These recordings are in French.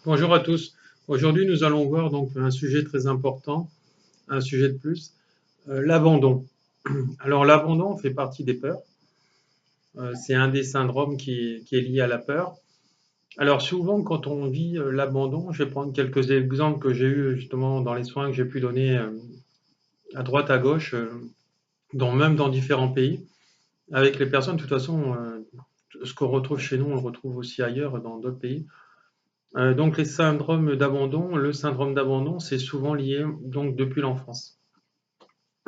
Bonjour à tous. Aujourd'hui, nous allons voir donc un sujet très important, un sujet de plus, l'abandon. Alors, l'abandon fait partie des peurs. C'est un des syndromes qui est lié à la peur. Alors, souvent, quand on vit l'abandon, je vais prendre quelques exemples que j'ai eu justement dans les soins que j'ai pu donner à droite, à gauche, même dans différents pays, avec les personnes. De toute façon, ce qu'on retrouve chez nous, on le retrouve aussi ailleurs dans d'autres pays. Donc les syndromes d'abandon, le syndrome d'abandon, c'est souvent lié donc depuis l'enfance.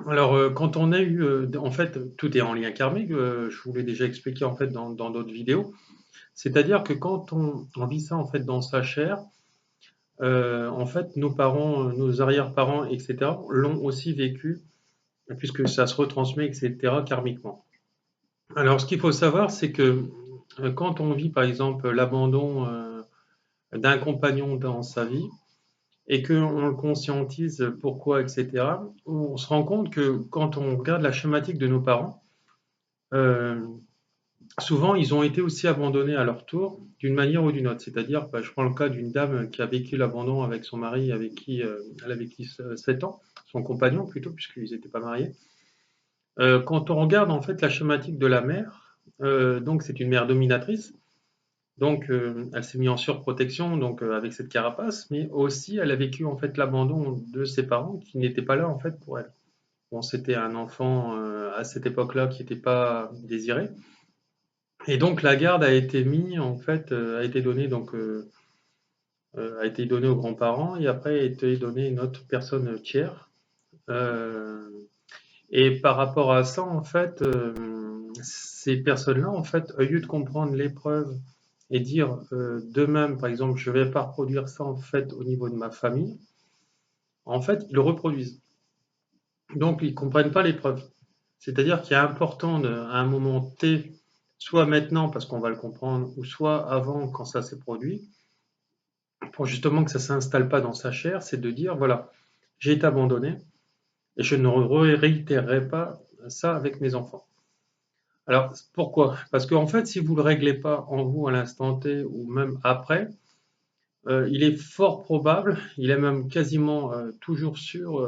Alors quand on a eu, en fait, tout est en lien karmique. Je vous l'ai déjà expliqué en fait dans d'autres vidéos. C'est-à-dire que quand on vit ça en fait dans sa chair, en fait nos parents, nos arrière-parents, etc. l'ont aussi vécu puisque ça se retransmet, etc. karmiquement. Alors ce qu'il faut savoir, c'est que quand on vit par exemple l'abandon d'un compagnon dans sa vie, et qu'on le conscientise pourquoi, etc., on se rend compte que quand on regarde la schématique de nos parents, euh, souvent ils ont été aussi abandonnés à leur tour d'une manière ou d'une autre. C'est-à-dire, je prends le cas d'une dame qui a vécu l'abandon avec son mari, avec qui elle a vécu 7 ans, son compagnon plutôt, puisqu'ils n'étaient pas mariés. Quand on regarde en fait la schématique de la mère, donc c'est une mère dominatrice. Donc, elle s'est mise en surprotection, donc avec cette carapace, mais aussi elle a vécu en fait l'abandon de ses parents qui n'étaient pas là en fait pour elle. Bon, c'était un enfant à cette époque-là qui n'était pas désiré, et donc la garde a été mise en fait, a été donnée a été donnée aux grands-parents et après a été donnée à une autre personne tiers. Euh, et par rapport à ça, en fait, ces personnes-là, en fait, au lieu de comprendre l'épreuve et dire d'eux-mêmes, par exemple, je ne vais pas reproduire ça en fait au niveau de ma famille, en fait, ils le reproduisent. Donc, ils ne comprennent pas l'épreuve. C'est-à-dire qu'il est important à un moment T, soit maintenant parce qu'on va le comprendre, ou soit avant quand ça s'est produit, pour justement que ça ne s'installe pas dans sa chair, c'est de dire, voilà, j'ai été abandonné et je ne réitérerai pas ça avec mes enfants. Alors, pourquoi? Parce qu'en fait, si vous ne le réglez pas en vous à l'instant T ou même après, il est fort probable, il est même quasiment toujours sûr,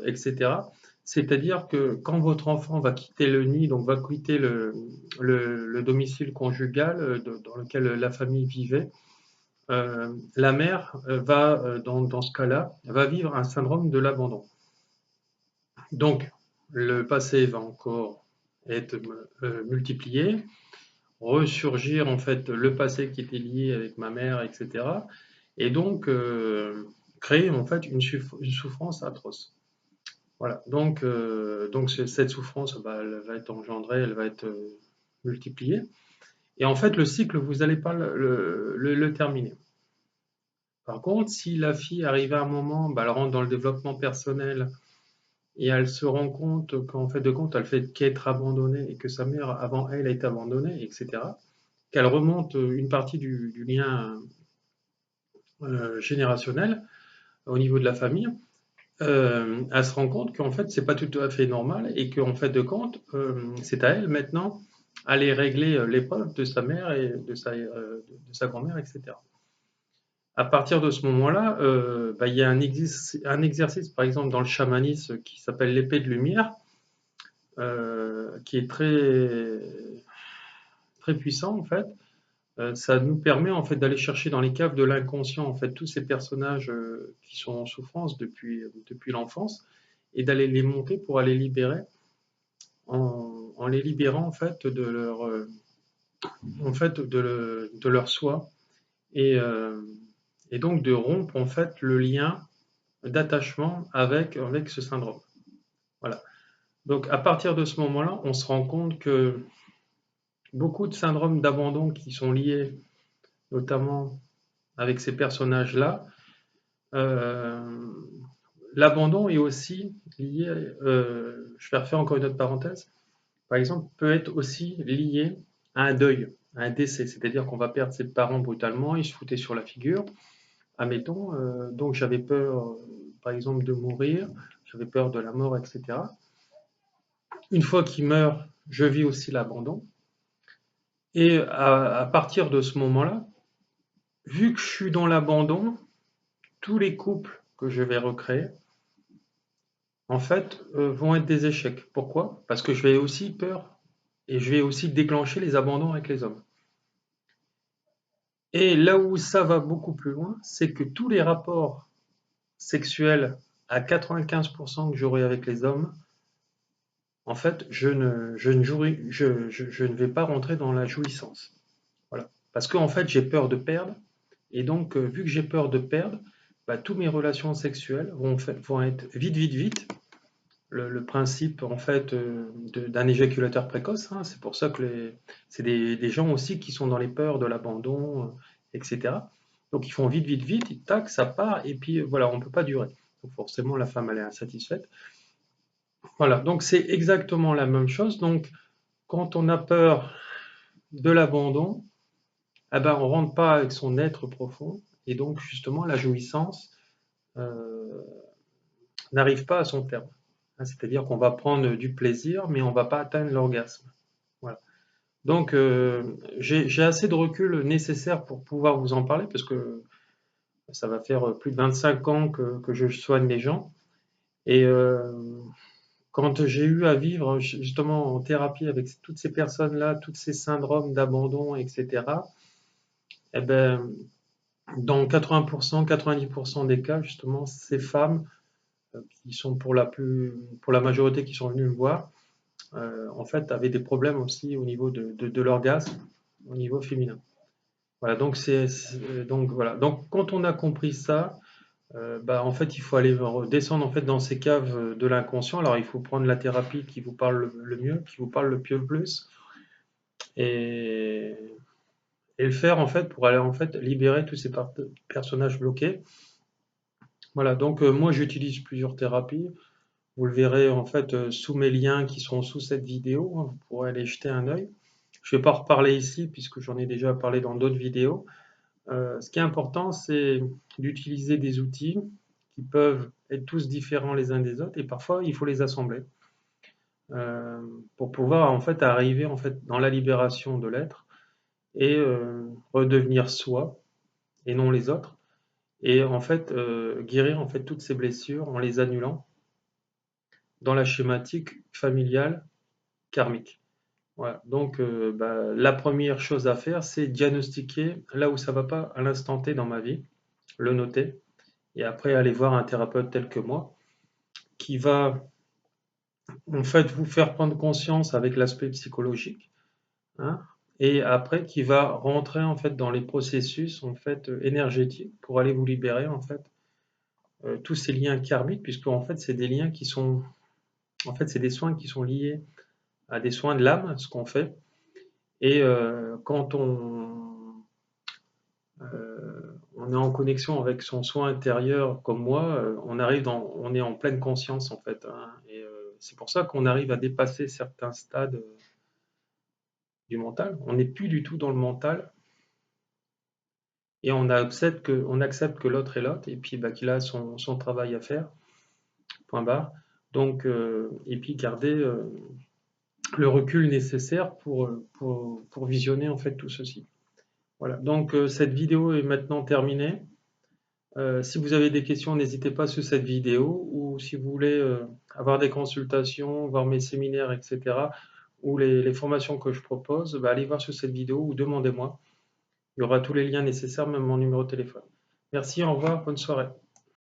etc. C'est-à-dire que quand votre enfant va quitter le nid, donc va quitter le domicile conjugal dans lequel la famille vivait, la mère va, dans ce cas-là, va vivre un syndrome de l'abandon. Donc, le passé va encore être multiplié, ressurgir en fait le passé qui était lié avec ma mère, etc. Et donc créer en fait une souffrance atroce. Voilà. Donc cette souffrance, elle va être engendrée, elle va être multipliée. Et en fait, le cycle, vous n'allez pas le terminer. Par contre, si la fille arrive à un moment, elle rentre dans le développement personnel et elle se rend compte qu'en fait de compte, elle fait qu'être abandonnée et que sa mère avant elle a été abandonnée, etc. Qu'elle remonte une partie du lien générationnel au niveau de la famille, elle se rend compte qu'en fait, c'est pas tout à fait normal et qu'en fait de compte, c'est à elle maintenant aller régler l'épreuve de sa mère et de sa grand-mère, etc. À partir de ce moment-là, il y a un exercice, par exemple, dans le chamanisme qui s'appelle l'épée de lumière, qui est très puissant en fait. Ça nous permet en fait d'aller chercher dans les caves de l'inconscient en fait tous ces personnages qui sont en souffrance depuis l'enfance et d'aller les monter pour aller libérer en les libérant en fait de leur de leur soi et, euh, et donc de rompre en fait le lien d'attachement avec ce syndrome. Voilà. Donc à partir de ce moment-là, on se rend compte que beaucoup de syndromes d'abandon qui sont liés notamment avec ces personnages-là, euh, l'abandon est aussi lié, je vais refaire encore une autre parenthèse, par exemple, peut être aussi lié à un deuil, à un décès, c'est-à-dire qu'on va perdre ses parents brutalement, ils se foutaient sur la figure, admettons, donc j'avais peur, par exemple, de mourir, j'avais peur de la mort, etc. Une fois qu'il meurt, je vis aussi l'abandon, et à partir de ce moment-là, vu que je suis dans l'abandon, tous les couples que je vais recréer, en fait, vont être des échecs. Pourquoi? Parce que je vais aussi peur et je vais aussi déclencher les abandons avec les hommes. Et là où ça va beaucoup plus loin, c'est que tous les rapports sexuels à 95% que j'aurai avec les hommes, en fait, je ne vais pas rentrer dans la jouissance. Voilà. Parce qu'en fait, j'ai peur de perdre. Et donc, vu que j'ai peur de perdre, bah, toutes mes relations sexuelles vont être vite, vite, vite. Le principe en fait d'un éjaculateur précoce, hein, c'est pour ça que c'est des gens aussi qui sont dans les peurs de l'abandon, etc. Donc ils font vite, vite, vite, tac, ça part, et puis voilà, on ne peut pas durer. Donc forcément, la femme, elle est insatisfaite. Voilà, donc c'est exactement la même chose. Donc quand on a peur de l'abandon, eh ben, on ne rentre pas avec son être profond, et donc justement, la jouissance euh, n'arrive pas à son terme. Hein, c'est-à-dire qu'on va prendre du plaisir, mais on ne va pas atteindre l'orgasme. Voilà. Donc, j'ai assez de recul nécessaire pour pouvoir vous en parler, parce que ça va faire plus de 25 ans que je soigne les gens. Et quand j'ai eu à vivre justement en thérapie avec toutes ces personnes-là, tous ces syndromes d'abandon, etc., eh ben, dans 80%, 90% des cas, justement, ces femmes qui sont pour la majorité qui sont venues me voir, en fait, avaient des problèmes aussi au niveau de l'orgasme, au niveau féminin. Voilà, donc donc voilà. Donc quand on a compris ça, bah, en fait, il faut aller descendre en fait dans ces caves de l'inconscient. Alors il faut prendre la thérapie qui vous parle le mieux, qui vous parle le plus, et, et le faire en fait pour aller en fait libérer tous ces personnages bloqués. Voilà, donc moi j'utilise plusieurs thérapies. Vous le verrez en fait sous mes liens qui sont sous cette vidéo, hein, vous pourrez aller jeter un œil. Je ne vais pas reparler ici puisque j'en ai déjà parlé dans d'autres vidéos. Ce qui est important, c'est d'utiliser des outils qui peuvent être tous différents les uns des autres et parfois il faut les assembler euh, pour pouvoir en fait arriver en fait dans la libération de l'être et redevenir soi et non les autres et en fait guérir en fait toutes ces blessures en les annulant dans la schématique familiale karmique. Voilà. Donc bah, la première chose à faire, c'est diagnostiquer là où ça va pas à l'instant T dans ma vie, le noter et après aller voir un thérapeute tel que moi qui va en fait vous faire prendre conscience avec l'aspect psychologique, hein, et après qui va rentrer en fait dans les processus en fait énergétiques pour aller vous libérer en fait tous ces liens karmiques puisque en fait c'est des liens qui sont en fait c'est des soins qui sont liés à des soins de l'âme ce qu'on fait et quand on est en connexion avec son soi intérieur comme moi, on est en pleine conscience en fait, hein, et c'est pour ça qu'on arrive à dépasser certains stades du mental. On n'est plus du tout dans le mental et on accepte que l'autre est l'autre et puis bah, qu'il a son travail à faire, point barre. Donc, et puis garder le recul nécessaire pour visionner en fait tout ceci. Voilà, donc cette vidéo est maintenant terminée. Si vous avez des questions, n'hésitez pas sur cette vidéo ou si vous voulez avoir des consultations, voir mes séminaires, etc. ou les formations que je propose, bah, allez voir sur cette vidéo ou demandez-moi. Il y aura tous les liens nécessaires, même mon numéro de téléphone. Merci, au revoir, bonne soirée.